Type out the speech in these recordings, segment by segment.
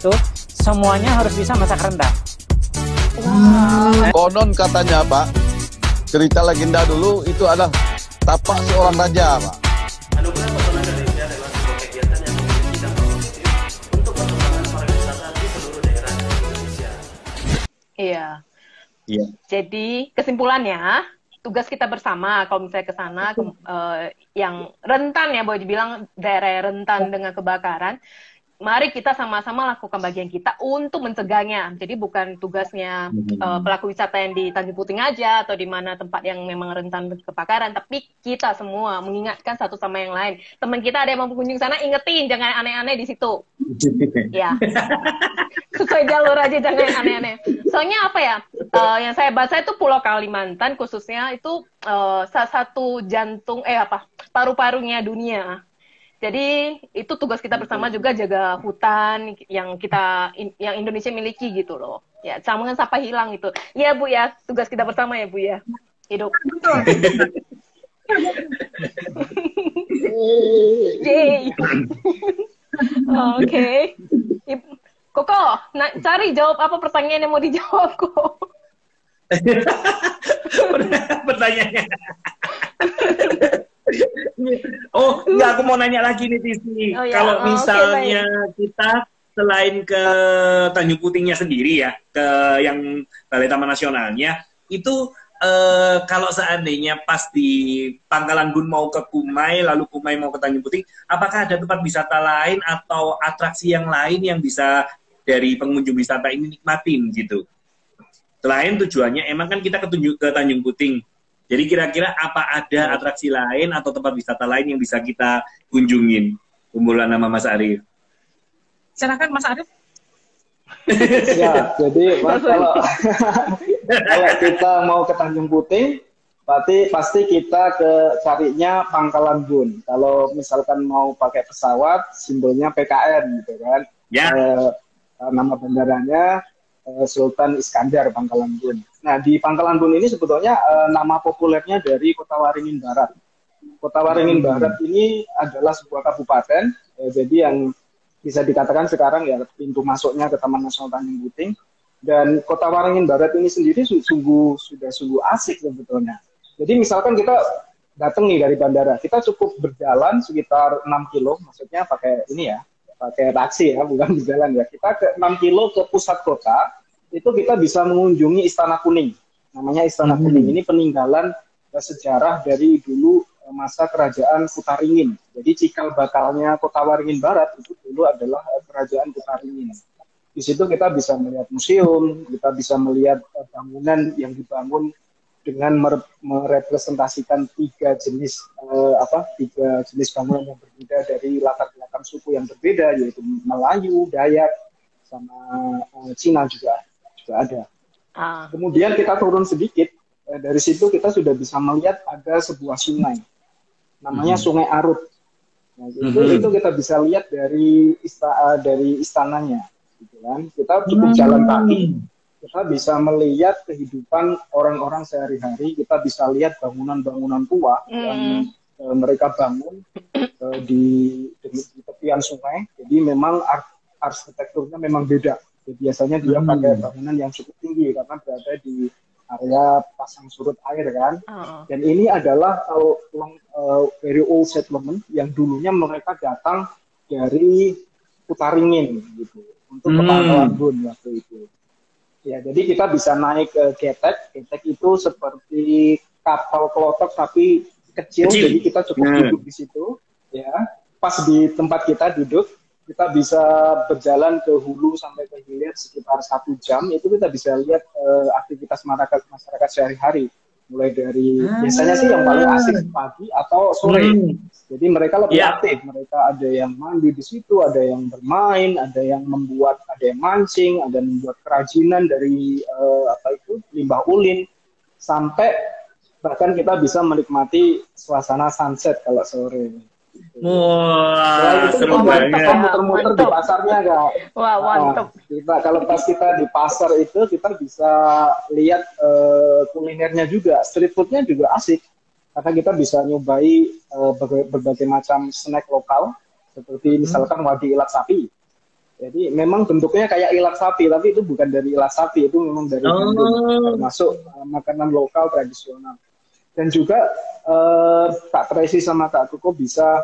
itu semuanya harus bisa masak rendang. Konon katanya Pak, cerita legenda dulu itu adalah tapak seorang raja Pak. Anugerah Pesona Indonesia adalah sebuah kegiatan yang memiliki dampak positif untuk perkembangan pariwisata di seluruh daerah di Indonesia. Iya. Iya. Jadi kesimpulannya, tugas kita bersama kalau misalnya ke sana yang rentan ya, boleh dibilang daerah rentan dengan kebakaran, mari kita sama-sama lakukan bagian kita untuk mencegahnya. Jadi bukan tugasnya pelaku wisata yang di Tanjung Puting aja atau di mana tempat yang memang rentan kebakaran, tapi kita semua mengingatkan satu sama yang lain. Teman kita ada yang mau berkunjung sana, ingetin jangan aneh-aneh di situ. Ya, sesuai jalur aja, jangan yang aneh-aneh. Soalnya apa ya? Yang saya baca itu Pulau Kalimantan khususnya itu salah satu jantung paru-parunya dunia. Jadi itu tugas kita bersama juga, jaga hutan yang Indonesia miliki gitu loh. Ya, jangan sampai hilang itu. Iya Bu ya, tugas kita bersama ya Bu ya. Hidup. Yay. Oke. Koko, cari jawab apa pertanyaan yang mau dijawab kok. Pertanyaannya. Oh, enggak, aku mau nanya lagi nih Tisi. Oh, ya. Kalau misalnya Okay, kita selain ke Tanjung Putingnya sendiri ya, ke yang Balai Taman Nasionalnya, itu kalau seandainya pas di Pangkalan Bun mau ke Kumai, lalu Kumai mau ke Tanjung Puting, apakah ada tempat wisata lain atau atraksi yang lain yang bisa dari pengunjung wisata ini nikmatin gitu? Selain tujuannya, emang kan kita ke Tanjung Puting. Jadi kira-kira apa ada atraksi lain atau tempat wisata lain yang bisa kita kunjungin? Kumpulan nama Mas Arief. Silakan Mas Arief. Ya, jadi Mas, kalau kita mau ke Tanjung Puting, pasti kita carinya Pangkalan Bun. Kalau misalkan mau pakai pesawat, simbolnya PKN gitu kan. Ya. Nama bandaranya Sultan Iskandar Pangkalan Bun. Nah, di Pangkalan Bun ini sebetulnya nama populernya dari Kota Waringin Barat. Kota Waringin Barat ini adalah sebuah kabupaten, jadi yang bisa dikatakan sekarang ya pintu masuknya ke Taman Nasional Tanjung Puting. Dan Kota Waringin Barat ini sendiri sudah sungguh asik sebetulnya. Jadi misalkan kita datang nih dari bandara, kita cukup berjalan sekitar 6 kilo, maksudnya pakai ini ya, pakai taksi ya, bukan berjalan ya. Kita ke 6 kilo ke pusat kota, itu kita bisa mengunjungi Istana Kuning. Namanya Istana Kuning. Ini peninggalan sejarah dari dulu masa kerajaan Kutaringin. Jadi cikal bakalnya Kota Waringin Barat itu dulu adalah kerajaan Kutaringin. Di situ kita bisa melihat museum, kita bisa melihat bangunan yang dibangun dengan merepresentasikan tiga jenis bangunan yang berbeda dari latar belakang suku yang berbeda, yaitu Melayu, Dayak, sama Cina juga ada. Kemudian kita turun sedikit, dari situ kita sudah bisa melihat ada sebuah sungai, namanya Sungai Arut. Nah, itu kita bisa lihat dari istananya, gitu kan. Kita cukup jalan kaki, kita bisa melihat kehidupan orang-orang sehari-hari, kita bisa lihat bangunan-bangunan tua yang mereka bangun di tepian sungai. Jadi memang arsitekturnya memang beda. Jadi biasanya dia pakai bangunan yang cukup tinggi karena berada di area pasang surut air kan. Dan ini adalah very old settlement yang dulunya mereka datang dari Kutaringin gitu untuk ke Pangkalan Bun waktu itu. Ya, jadi kita bisa naik ke Getek. Getek itu seperti kapal klotok tapi kecil. Jadi kita cukup duduk di situ. Ya, pas di tempat kita duduk, kita bisa berjalan ke hulu sampai ke hilir sekitar 1 jam. Itu kita bisa lihat aktivitas masyarakat sehari-hari. Mulai dari biasanya sih yang paling asik pagi atau sore. Jadi mereka lebih aktif. Mereka ada yang mandi di situ, ada yang bermain, ada yang mancing, ada yang membuat kerajinan dari limbah ulin, sampai bahkan kita bisa menikmati suasana sunset kalau sore. Wah, seru banget. Kita muter-muter di pasarnya Kak. Wah, mantap. Kalau pas kita di pasar itu kita bisa lihat kulinernya juga, street foodnya juga asik. Karena kita bisa nyobai berbagai macam snack lokal, seperti misalkan wadi ilat sapi. Jadi memang bentuknya kayak ilat sapi, tapi itu bukan dari ilat sapi, itu memang dari gandum, termasuk makanan lokal tradisional. Dan juga Kak Tracy sama Kak Kuko bisa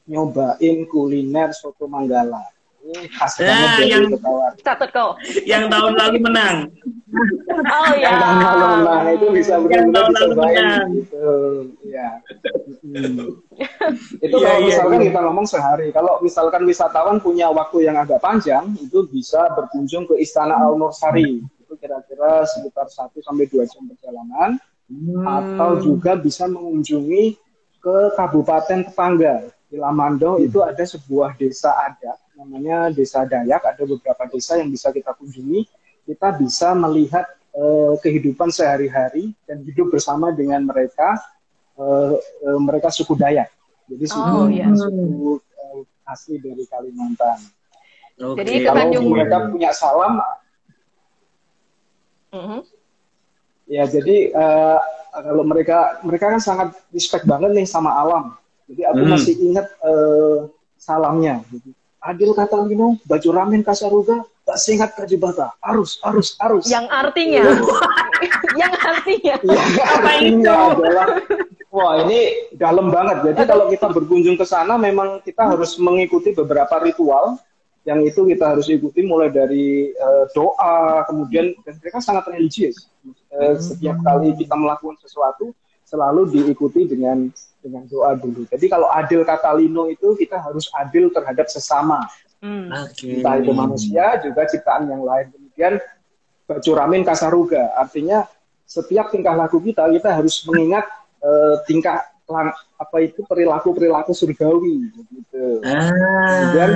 nyobain kuliner soto Manggala. Ini khas banget dari yang Kotawari. Catat kok. yang tahun lalu menang. Oh ya. Yang tahun lalu itu bisa Yang benar-benar tahun lalu dicobain menang. gitu. Ya. Itu Iya, kalau iya, misalkan iya. kita ngomong sehari. Kalau misalkan wisatawan punya waktu yang agak panjang, itu bisa berkunjung ke Istana Al-Nursari. Itu kira-kira sekitar 1-2 jam perjalanan. Atau juga bisa mengunjungi ke kabupaten tetangga. Di Lamando itu ada sebuah desa adat, namanya Desa Dayak. Ada beberapa desa yang bisa kita kunjungi. Kita bisa melihat kehidupan sehari-hari dan hidup bersama dengan mereka, mereka suku Dayak. Jadi suku asli dari Kalimantan. Jadi Oke. ke Kalau Tanjung- mereka punya salam, ya jadi kalau mereka kan sangat respect banget nih sama alam. Jadi aku masih ingat salamnya. Gitu. Adil Catalino, baju ramen Kasaruga, tak singkat Kajibata, arus. Yang artinya, yang artinya. Yang artinya adalah, wah ini dalam banget. Jadi kalau kita berkunjung ke sana, memang kita harus mengikuti beberapa ritual yang itu kita harus ikuti mulai dari doa, kemudian dan mereka sangat religius. Setiap kali kita melakukan sesuatu selalu diikuti dengan doa dulu. Jadi kalau adil Catalino itu kita harus adil terhadap sesama. Oke. Entah itu manusia juga ciptaan yang lain. Kemudian baju ramin Kasaruga, artinya setiap tingkah laku kita harus mengingat tingkah perilaku surgawi gitu. Kemudian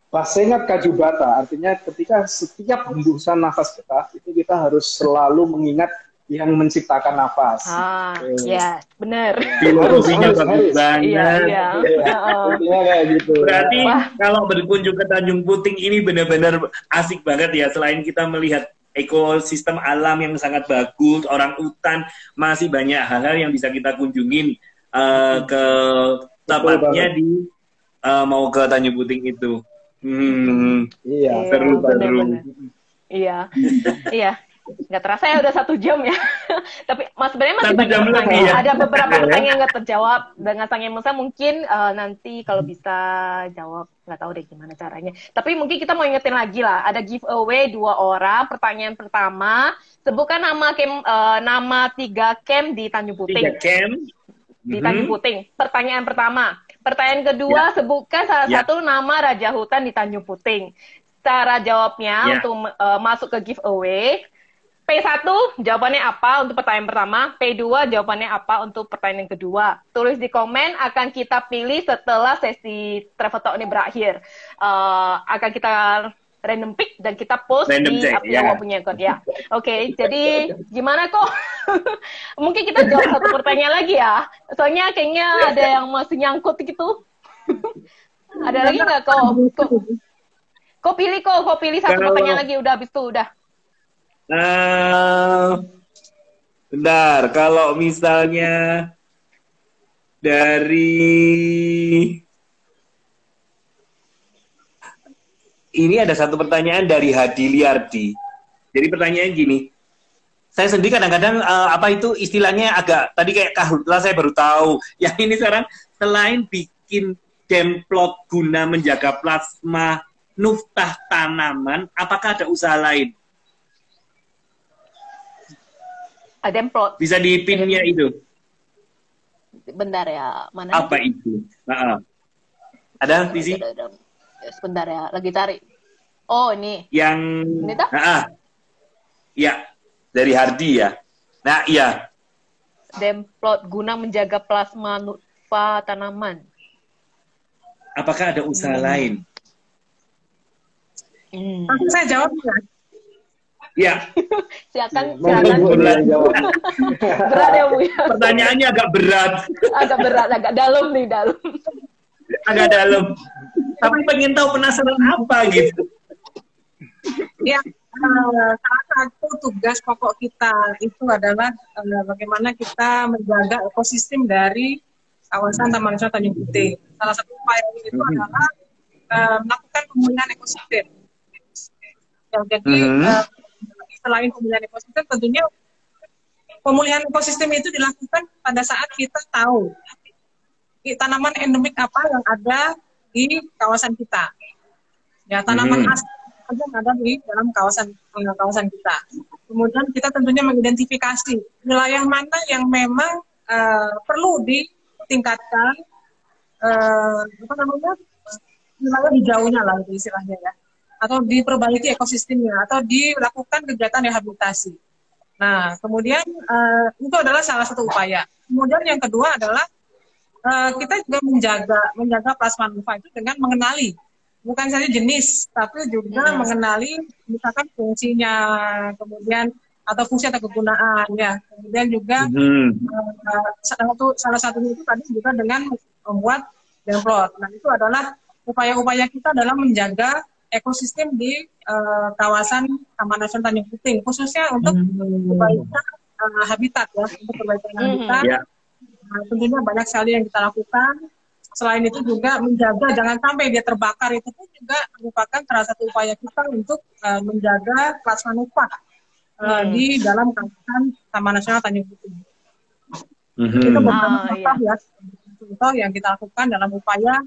Pasengat Kajubata, artinya ketika setiap hembusan nafas kita harus selalu mengingat yang menciptakan nafas. Ya, benar. Filosofinya bagus banget. Iya. Intinya kayak gitu. Berarti kalau berkunjung ke Tanjung Puting ini benar-benar asik banget ya. Selain kita melihat ekosistem alam yang sangat bagus, orang hutan, masih banyak hal-hal yang bisa kita kunjungin ke tepatnya di mau ke Tanjung Puting itu. Iya, seru. Iya. Nggak terasa ya udah 1 jam ya. Tapi sebenarnya masih 1 banyak jam lagi pertanyaan. ya. Ada beberapa pertanyaan yang nggak terjawab. Dengan Sang Musa mungkin nanti kalau bisa jawab, nggak tahu deh gimana caranya. Tapi mungkin kita mau ingetin lagi lah. Ada giveaway 2 orang. Pertanyaan pertama, sebutkan nama 3 camp di Tanjung Puting. 3 camp Di Tanjung Puting. Pertanyaan pertama. Pertanyaan kedua, sebutkan salah satu nama raja hutan di Tanjung Puting. Cara jawabnya untuk masuk ke giveaway. P1 jawabannya apa untuk pertanyaan pertama, P2 jawabannya apa untuk pertanyaan kedua. Tulis di komen, akan kita pilih setelah sesi travel talk ini berakhir. Akan kita random pick dan kita post di Apia punya akun ya. Oke, jadi gimana kok? Mungkin kita jawab 1 pertanyaan lagi ya. Soalnya kayaknya ada yang masih nyangkut gitu. Ada lagi nggak kok? Kok pilih 1 pertanyaan lagi, udah habis itu udah. Bentar, kalau misalnya dari ini ada 1 pertanyaan dari Hadi Liardi. Jadi pertanyaan gini, saya sendiri kadang-kadang apa itu istilahnya agak tadi kayak kahutlah, saya baru tahu. Yang ini sekarang selain bikin demplot guna menjaga plasma nuftah tanaman, apakah ada usaha lain? Demplot. Bisa dipinnya itu. Bentar ya, mana? Apa itu? Ada di sini? Sebentar ya, lagi cari. Oh, ini. Yang ini tak? Ya, dari Hardi ya. Nah, iya. Demplot guna menjaga plasma nuftah tanaman. Apakah ada usaha lain? Saya jawab ya. Ya. Silakan. Berat ya Bu ya. Pertanyaannya agak berat. Agak dalam nih, dalam. Agak dalam. Tapi pengen tahu penasaran apa gitu. Ya, salah satu tugas pokok kita itu adalah bagaimana kita menjaga ekosistem dari kawasan Taman Nasional Tanjung Puting. Salah satu upaya itu adalah melakukan pemulihan ekosistem. Ya, jadi selain pemulihan ekosistem, tentunya pemulihan ekosistem itu dilakukan pada saat kita tahu tanaman endemik apa yang ada di kawasan kita. Ya, tanaman asli yang ada di dalam kawasan kita. Kemudian kita tentunya mengidentifikasi wilayah mana yang memang perlu ditingkatkan wilayah hijaunya lah itu istilahnya ya, atau diperbaiki ekosistemnya, atau dilakukan kegiatan rehabilitasi. Nah, kemudian itu adalah salah satu upaya. Kemudian yang kedua adalah kita juga menjaga plasmanuva itu dengan mengenali bukan saja jenis, tapi juga mengenali misalkan fungsinya, kemudian atau fungsi atau kegunaan ya. Kemudian juga salah satunya itu tadi juga dengan membuat demplot. Nah, itu adalah upaya-upaya kita dalam menjaga ekosistem di kawasan Taman Nasional Tanjung Puting, khususnya untuk perbaikan habitat ya, untuk perbaikan habitat. Nah, tentunya banyak sekali yang kita lakukan. Selain itu juga menjaga jangan sampai dia terbakar, itu pun juga merupakan salah satu upaya kita untuk menjaga plasmanuva di dalam kawasan Taman Nasional Tanjung Puting. Itu beberapa contoh yang kita lakukan dalam upaya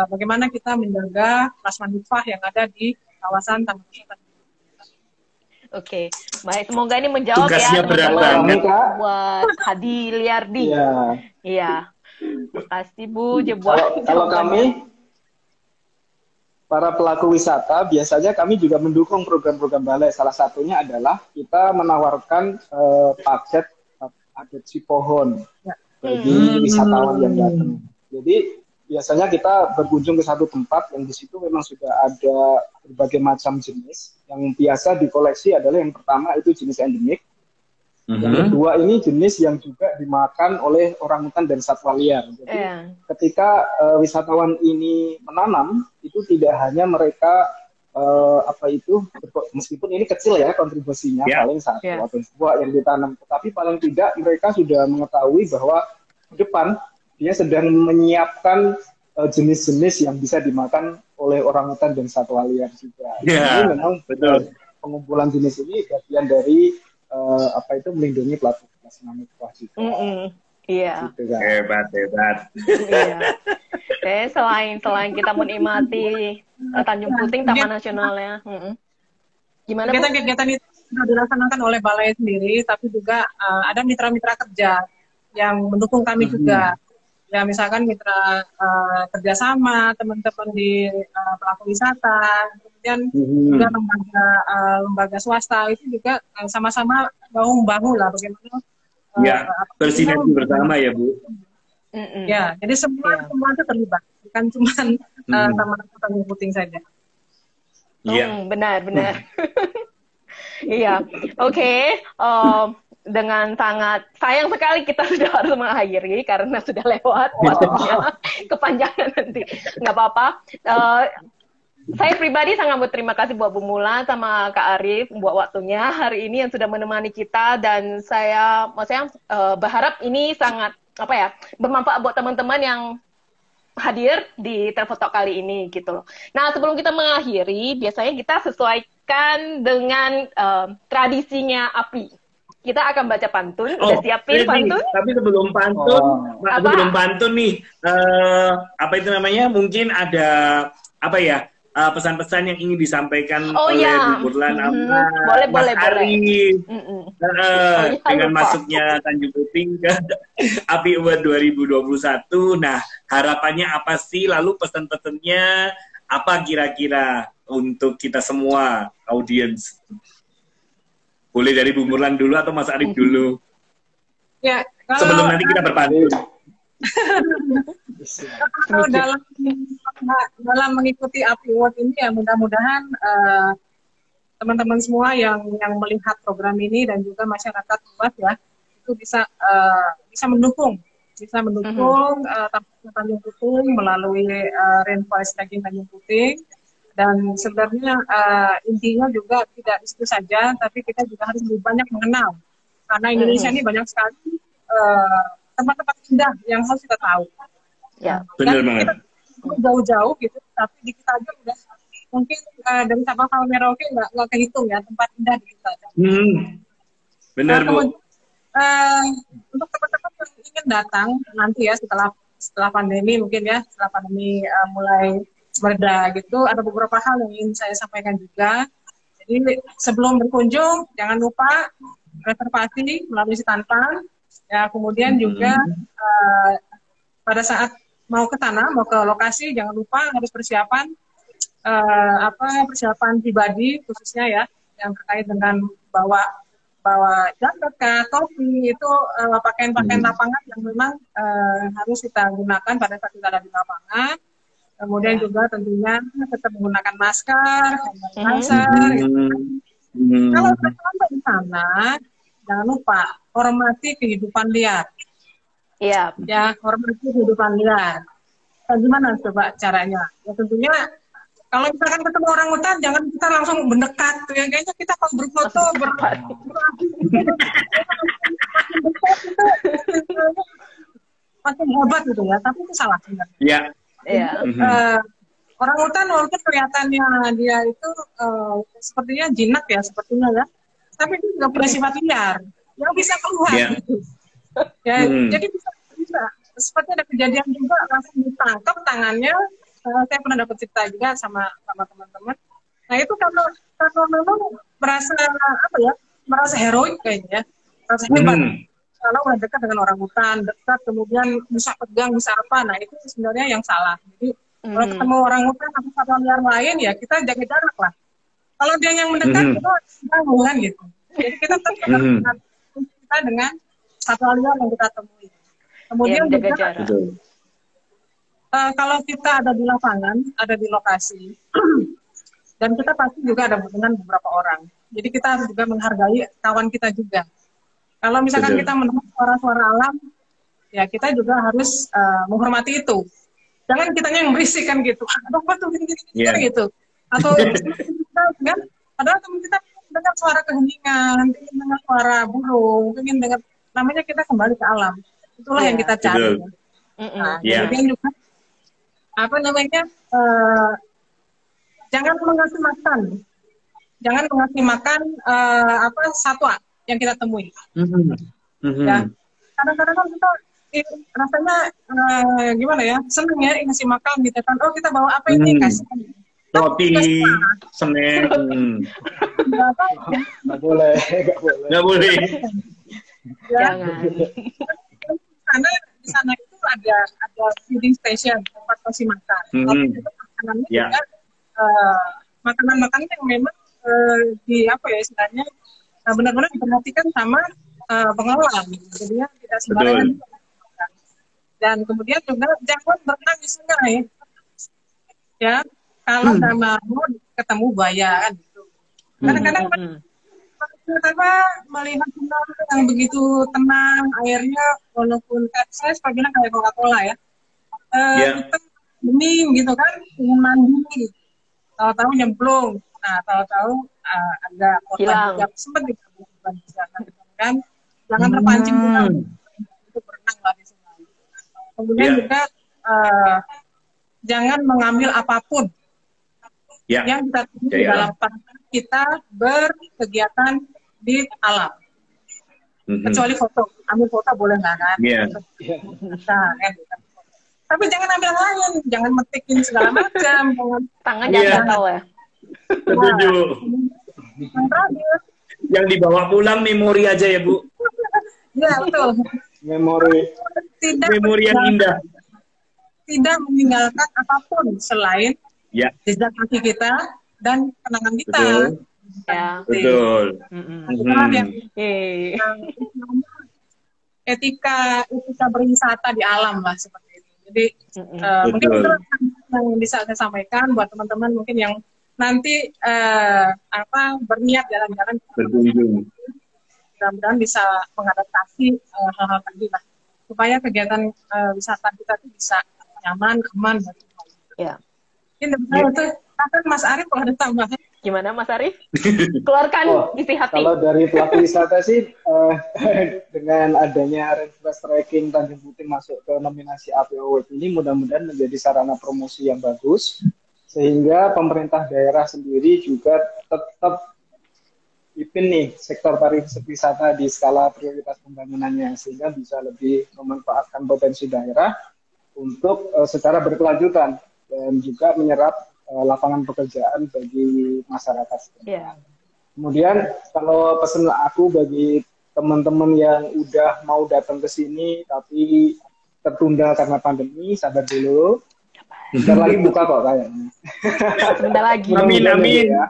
bagaimana kita menjaga plasmanuva yang ada di kawasan Taman Nasional Tanjung Puting. Oke, baik. Semoga ini menjawab tugasnya berat banget buat Hadi Liardi. Iya. Makasih Bu. Kalau kami para pelaku wisata biasanya kami juga mendukung program-program balai. Salah satunya adalah kita menawarkan paket adopsi pohon bagi wisatawan yang datang. Jadi biasanya kita berkunjung ke satu tempat yang di situ memang sudah ada berbagai macam jenis. Yang biasa dikoleksi adalah yang pertama itu jenis endemik. Yang kedua ini jenis yang juga dimakan oleh orangutan dan satwa liar. Jadi ketika wisatawan ini menanam, itu tidak hanya mereka meskipun ini kecil ya kontribusinya, paling satu atau dua yang ditanam, tetapi paling tidak mereka sudah mengetahui bahwa ke depan dia sedang menyiapkan jenis-jenis yang bisa dimakan oleh orangutan dan satwa liar juga. Jadi memang pengumpulan jenis ini bagian dari melindungi plasmanuva juga. Iya. Gitu, kan? Hebat. Iya. Selain kita menikmati Tanjung Puting Taman Nasionalnya, gimana Bu? Kegiatan itu sudah dilaksanakan oleh balai sendiri, tapi juga ada mitra-mitra kerja yang mendukung kami juga. Ya misalkan mitra kerjasama teman-teman di pelaku wisata, kemudian juga lembaga swasta itu juga sama-sama bahu-bahu lah bagaimana bersinergi bersama ya Bu. Ya, jadi semua itu terlibat, bukan cuma Taman Nasional Tanjung Puting saja. Benar. Iya, oke. Dengan sangat sayang sekali kita sudah harus mengakhiri karena sudah lewat waktunya, kepanjangan nanti. Nggak apa-apa. Saya pribadi sangat berterima kasih buat Bu Mula sama Kak Arif buat waktunya hari ini yang sudah menemani kita, dan saya berharap ini sangat bermanfaat buat teman-teman yang hadir di Telepotok kali ini gitu loh. Nah, sebelum kita mengakhiri, biasanya kita sesuaikan dengan tradisinya API. Kita akan baca pantun. Udah siapin pantun? Tapi sebelum pantun nih, itu namanya? Mungkin ada pesan-pesan yang ingin disampaikan oleh Bu Burlan Mas Arif dengan masuknya Tanjung Puting ke API Award 2021. Nah, harapannya apa sih? Lalu pesan-pesannya apa kira-kira untuk kita semua audiens? Boleh dari Bu Burlan dulu atau Mas Arif dulu? Ya, sebelum nanti kita berpantun. Kalau dalam mengikuti API Award ini ya mudah-mudahan teman-teman semua yang melihat program ini dan juga masyarakat luas ya itu bisa mendukung Tanjung Puting melalui Rainforest Tracking Tanjung Puting. Dan sebenarnya intinya juga tidak itu saja, tapi kita juga harus lebih banyak mengenal. Karena Indonesia ini banyak sekali tempat-tempat indah yang harus kita tahu. Ya, benar banget. jauh-jauh gitu, tapi di kita aja udah mungkin dari Sabang sampai Merauke nggak kehitung ya tempat indah di kita. Benar, Bu. Kemudian, untuk teman-teman yang ingin datang nanti ya setelah pandemi mungkin ya, setelah pandemi mulai mereda gitu, ada beberapa hal yang ingin saya sampaikan juga. Jadi sebelum berkunjung jangan lupa reservasi melalui Sitanpan. Ya, kemudian juga pada saat mau ke sana, mau ke lokasi, jangan lupa harus persiapan persiapan pribadi khususnya ya, yang terkait dengan bawa jaket, topi, itu pakaian-pakaian lapangan yang memang harus kita gunakan pada saat kita ada di lapangan. Kemudian juga tentunya tetap menggunakan masker, hand sanitizer. Kalau sampai di sana, jangan lupa hormati kehidupan liar. Iya. Ya, hormati kehidupan liar. Nah, gimana coba caranya? Ya tentunya kalau misalkan ketemu orang hutan, jangan kita langsung mendekat. Ya, kayaknya kita kalau berfoto, makin hebat gitu ya. Tapi itu salah sebenarnya. Iya. Iya. Orang hutan walaupun kelihatannya dia itu sepertinya jinak ya, sepertinya ya. Tapi dia juga punya sifat liar yang bisa keluar gitu. Ya, jadi bisa seperti ada kejadian juga langsung ditangkap tangannya. Saya pernah dapat cerita juga sama teman-teman. Nah itu karena memang merasa heroik kayaknya, merasa hebat. Kalau udah dekat dengan orang hutan, dekat kemudian bisa pegang, bisa apa, nah itu sebenarnya yang salah. Jadi kalau ketemu orang hutan atau satwa liar lain ya kita jaga jarak lah. Kalau dia yang mendekat kita gangguan gitu. Jadi kita tetap kita dengan satwa liar yang kita temui. Kemudian jaga juga jarak. kalau kita ada di lapangan, ada di lokasi, dan kita pasti juga ada dengan beberapa orang. Jadi kita harus juga menghargai kawan kita juga. Kalau misalkan kita mendengar suara-suara alam, ya kita juga harus menghormati itu. Jangan kitanya yang berisik kan gitu. Aduh, apa tuh gini-gini gitu. Atau kita kan, padahal teman kita dengar suara keheningan, ingin dengar suara burung, ingin dengar, namanya kita kembali ke alam. Itulah yang kita cari. Nah, kemudian juga jangan mengasih makan. Jangan mengasih makan satwa yang kita temui. Ya, kadang-kadang kan kita rasanya gimana ya, seneng ya ngasih makan gitu kan. Oh kita bawa apa ini, kasih roti, semen. Nggak boleh. Jangan. Karena di sana itu ada feeding station, tempat kasih makan. Tapi itu makanannya juga makanan-makanan yang memang istilahnya benar-benar diperhatikan sama pengelola. Jadi tidak sembarangan. Dan kemudian juga jangan berenang di sungai. Ya, kalau mau ketemu buaya kan gitu. Kadang-kadang melihat sungai yang begitu tenang, airnya walaupun saya suka bilang kayak Coca-Cola ya. Kita bening gitu kan, ingin mandi. Tahu-tahu nyemplung. Nah, tahu-tahu ada korban yang sempat dikorban kan. Jangan terpancing juga untuk berenang lah di sungai. Kemudian juga jangan mengambil apapun yang kita temui dalam kita berkegiatan di alam. Kecuali foto, ambil foto boleh nggak kan? Tapi jangan ambil yang lain, jangan metikin segala macam, tangan jangan tahu ya. Setuju. Yang dibawa pulang memori aja ya Bu. Iya betul. Memori yang indah. Tidak meninggalkan apapun selain jejak kaki kita dan kenangan kita. Betul. Itulah yang etika berwisata di alam lah seperti itu. Jadi mungkin itu yang bisa saya sampaikan buat teman-teman mungkin yang nanti berniat jalan-jalan berkunjung. Mudah-mudahan bisa mengadaptasi hal-hal tadi lah supaya kegiatan wisata kita itu bisa nyaman, aman dan ya. Ini itu Mas Arief kalau ada tambahan. Gimana Mas Arif? Keluarkan isi hati. Kalau dari pelaku wisata sih, dengan adanya Rainforest Trekking Tanjung Puting masuk ke nominasi APO Award ini mudah-mudahan menjadi sarana promosi yang bagus, sehingga pemerintah daerah sendiri juga tetap ipin nih sektor pariwisata di skala prioritas pembangunannya, sehingga bisa lebih memanfaatkan potensi daerah untuk secara berkelanjutan dan juga menyerap lapangan pekerjaan bagi masyarakat. Yeah. Kemudian kalau pesan aku bagi teman-teman yang udah mau datang ke sini tapi tertunda karena pandemi, sabar dulu. Bentar lagi buka kok kayaknya. Sebentar lagi. Amin. Ya.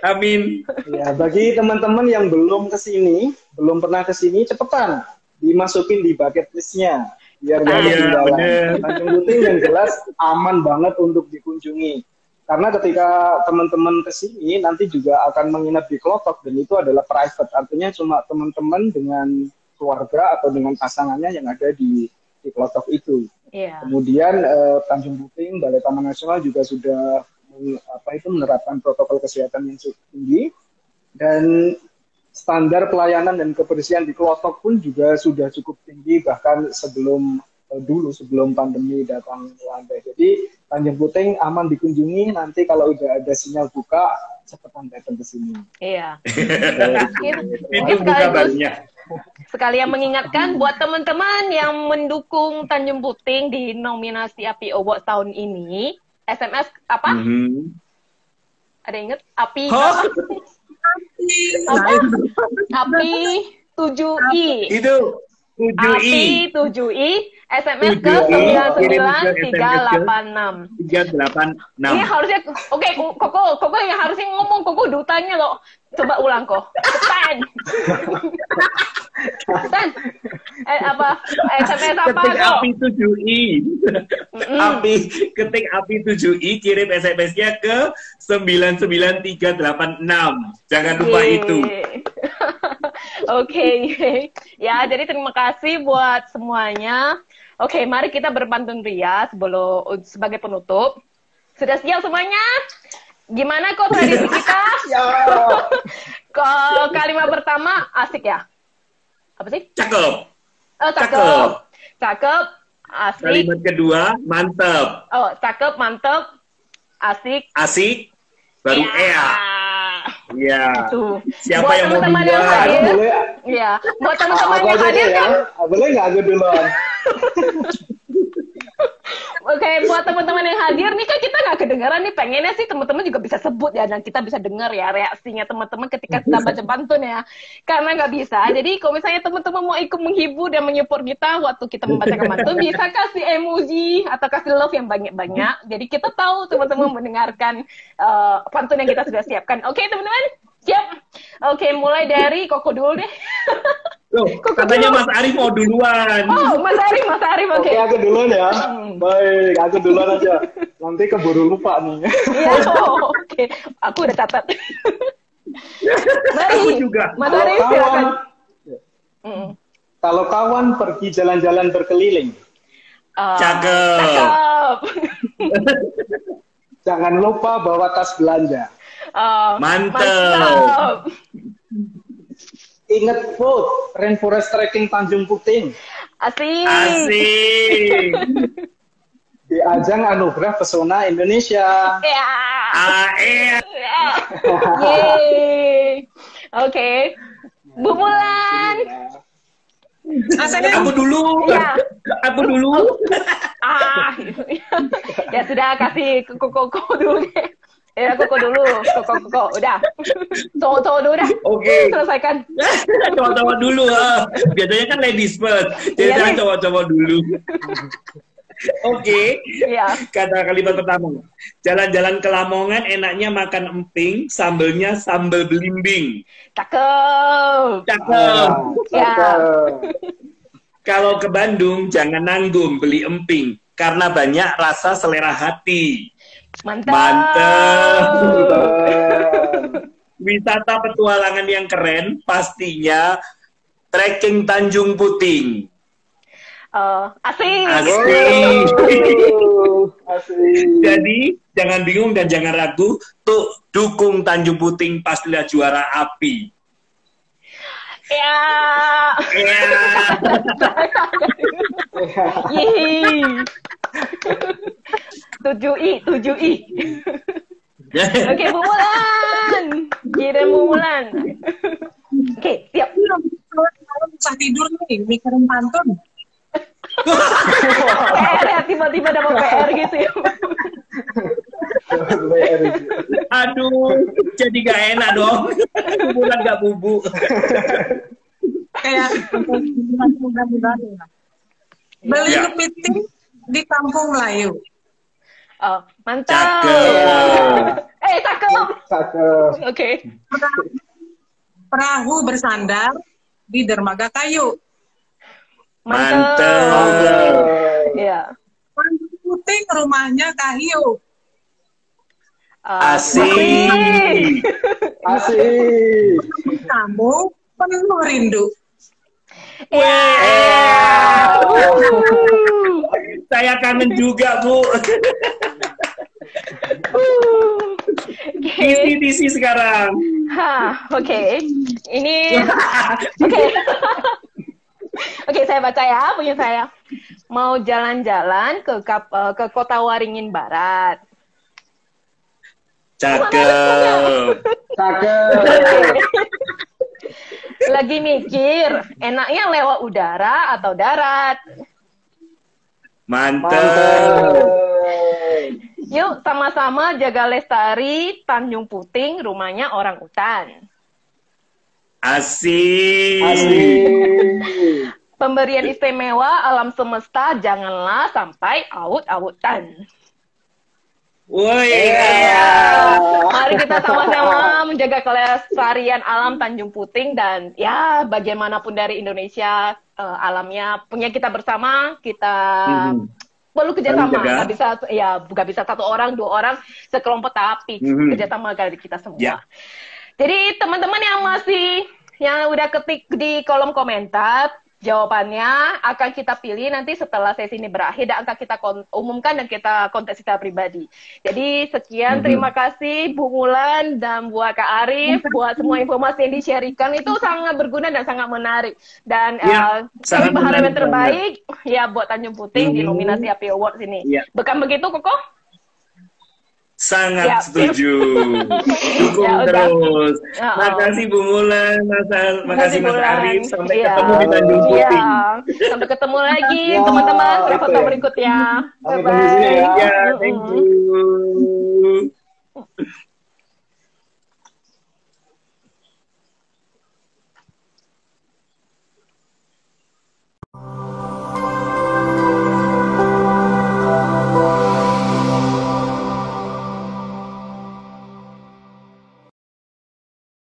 Amin. Ya, bagi teman-teman yang belum kesini, belum pernah kesini, cepetan dimasukin di bucket list-nya biar nggak ketinggalan. Tanjung Puting yang jelas aman banget untuk dikunjungi. Karena ketika teman-teman kesini nanti juga akan menginap di Klotok dan itu adalah private, artinya cuma teman-teman dengan keluarga atau dengan pasangannya yang ada di Klotok itu. Yeah. Kemudian Tanjung Puting, Balai Taman Nasional juga sudah menerapkan protokol kesehatan yang cukup tinggi dan standar pelayanan dan kebersihan di Klotok pun juga sudah cukup tinggi bahkan sebelum pandemi datang landai. Jadi Tanjung Puting aman dikunjungi, nanti kalau udah ada sinyal buka cepetan datang ke sini. Iya. Itu buka barunya. Sekalian mengingatkan buat teman-teman yang mendukung Tanjung Puting di nominasi API Award tahun ini, SMS apa? Ada inget? API apa? API 7I. Itu 7I. API 7I. SMS ke 99386. 386. Ini harusnya, oke, Koko yang harusnya ngomong, Koko dutanya loh. Coba ulang kok. Cepetan. Cepetan. Apa? SMS apa Ketik kok? API 7I. Ketik API 7I, kirim SMS-nya ke 99386. Jangan lupa itu. Oke. Ya, jadi terima kasih buat semuanya. Oke, mari kita berpantun ria sebagai penutup. Sudah siap semuanya? Gimana kok tradisi kita? Kalimat pertama asik ya? Apa sih? Cakep. Oh, cakep. Cakep, asik. Kalimat kedua, mantep. Oh, cakep, mantep, asik. Asik, baru ea. Iya. Siapa buat yang mau teman-teman yang duluan? hadir? Iya. Buat teman-teman yang hadir kan? Boleh nggak aku duluan? Oke, buat teman-teman yang hadir nih kan kita nggak kedengaran nih, pengennya sih teman-teman juga bisa sebut ya dan kita bisa dengar ya reaksinya teman-teman ketika kita baca pantun ya. Karena nggak bisa, jadi kalau misalnya teman-teman mau ikut menghibur dan menyupport kita waktu kita membacakan pantun, bisa kasih emoji atau kasih love yang banyak-banyak. Jadi kita tahu teman-teman mendengarkan pantun yang kita sudah siapkan. Oke teman-teman, siap? Oke, mulai dari Koko dulu deh. Loh, katanya Mas Arif mau duluan. Oh, Mas Arif, oke. Oke, aku duluan ya. Baik, aku duluan aja. Nanti keburu lupa nih. Iya, oke. Aku udah catat. Mari, Aku juga. Mas Arif, silakan. Kalau kawan pergi jalan-jalan berkeliling, Cakep. jangan lupa bawa tas belanja. Mantap. Ingat vote Rainforest Trekking Tanjung Puting Asik. di ajang Anugerah Pesona Indonesia. Ya. AE. Yeay. Oke. Bu Mulan. Aku dulu. Ya. Aku dulu. Ya sudah, kasih Koko dulu deh. Ya, Koko dulu. Koko. Udah. Cowok dulu dah. Oke. Selesaikan. Cowok-cowok dulu. Biasanya kan ladies first. Jadi Iya, jangan nih. cowok-cowok dulu. Oke. Iya. Kata kalimat pertama. Jalan-jalan ke Lamongan enaknya makan emping, sambelnya sambel belimbing. Cakep. Cakep. Ya. Kalau ke Bandung jangan nanggung beli emping karena banyak rasa selera hati. Mantap. Wisata petualangan yang keren pastinya trekking Tanjung Puting. Asik. Asik. Asik. Jadi jangan bingung dan jangan ragu tuh dukung Tanjung Puting pastilah juara API. Ya. Ya. Yeay. 7i. Oke, Bu Mulan. Kirim Bu Mulan. Oke, siap. Kalau bisa tidur nih, mikirin pantun. PR ya, tiba-tiba dapat PR gitu ya. Aduh, jadi gak enak dong. Bulan gak bubuk. Kayak mudah-mudahan ya. Beli Ya. kepiting di Kampung Melayu. Oh, mantap. Cakep. Cakep. Cakep. Oke. Perahu bersandar di dermaga kayu. Mantap. Ya. Tanjung Puting rumahnya kayu. Asik. Asik. Kamu penuh rindu. Ya. Saya kangen juga, Bu. Tisi sekarang. Oke. Ini oke. Oke, saya baca ya, punya saya. Mau jalan-jalan ke Kota Waringin Barat. Cakep. Cakep. Lagi mikir, enaknya lewat udara atau darat? Mantap. Yuk sama-sama jaga lestari Tanjung Puting, rumahnya orang utan. Asik. Asik. Pemberian istimewa alam semesta janganlah sampai aut-autan. Woi. Mari kita sama-sama menjaga kelestarian alam Tanjung Puting dan ya bagaimanapun dari Indonesia alamnya punya kita bersama, kita perlu kerjasama. Nggak bisa satu orang, dua orang, sekelompok, tapi kerjasama dari kita semua. Ya. Jadi teman-teman yang udah ketik di kolom komentar, jawabannya akan kita pilih nanti setelah sesi ini berakhir dan akan kita umumkan dan kita kontes secara pribadi. Jadi sekian, terima kasih Bu Mulan dan buat Kak Arif buat semua informasi yang di-sharekan itu sangat berguna dan sangat menarik. Dan kami berharap yang terbaik ya buat Tanjung Puting di nominasi API Awards ini. Bukan begitu, Koko? Sangat setuju. Dukung terus. Makasih Bu Mulan, makasih Mas Arif. Sampai ketemu di Tanjung Puting. Sampai ketemu lagi teman-teman pada foto berikutnya. Bye bye. Thank you.